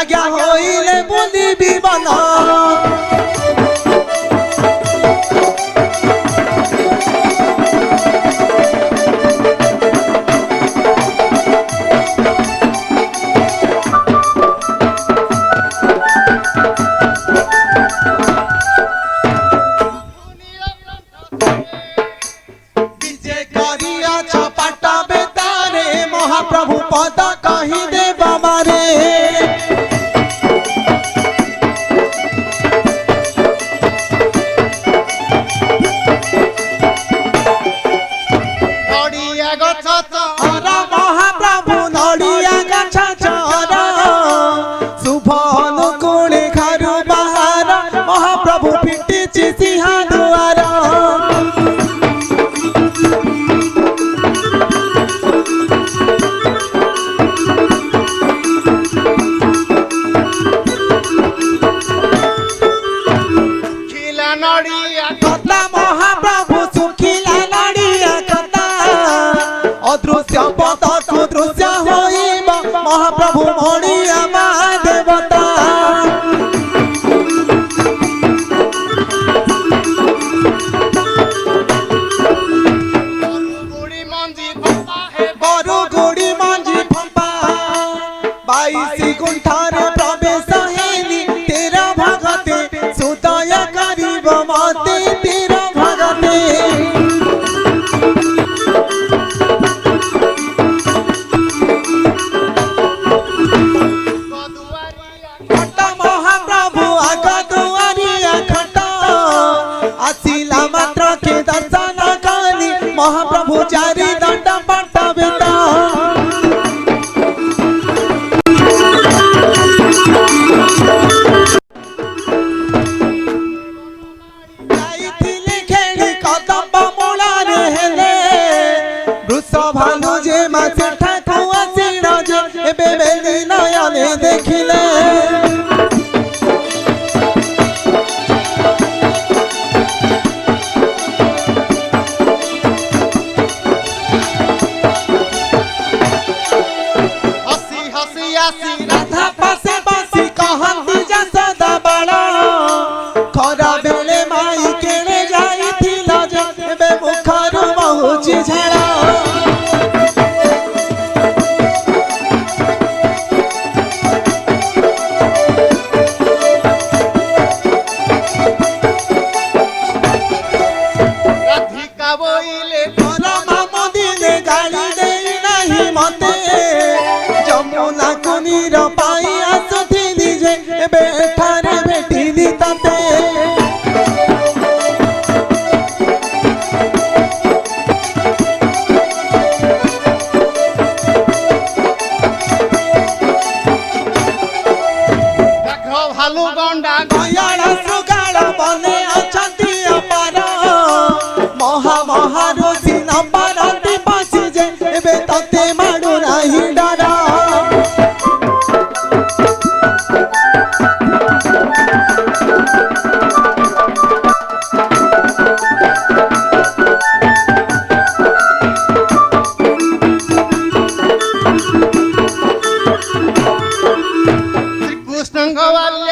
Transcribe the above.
आज्ञा होइले बुलिबी बन महाप्रभु पद कही दे बाबारे नड़िया गछ चर महाप्रभु नड़िया गछ चर शुभ अनुकूल घर बाहर महाप्रभु पिटिछि सिंह दुआर कथा महाप्रभु सुखिला नड़िया कथा अदृश्य पद सुदृश्य होइब महाप्रभु मणिया मा देवता बरुगुड़ी मंजी फंपा 22 गुंठार प्रवेश हेली तेरा भगते सुदय करीब मते तेरा भगते खट महाप्रभु आग दुआरिया खट आसिला मात्र के दर्शन करी महाप्रभु चारि दंड पटबेता भानु जे मासे ठाकुआ सिर जे एबे बेली नयने देखिले हसी हसी आसी राधा पासे बसी कहती जसोदा बड़ा खरा बेले माई केले जाईथिल जे एबे मुखरु बहुची झड़ा जमुना कुनीर पाई आसुथिली जे बेठारे बेटिली ताते भालू गंडा गयाड़ा सुगाड़ बने अछंती अपार महा महा ऋषि न पारती बसी जे एबे तते माडू नाही डरा कृष्ण गवाल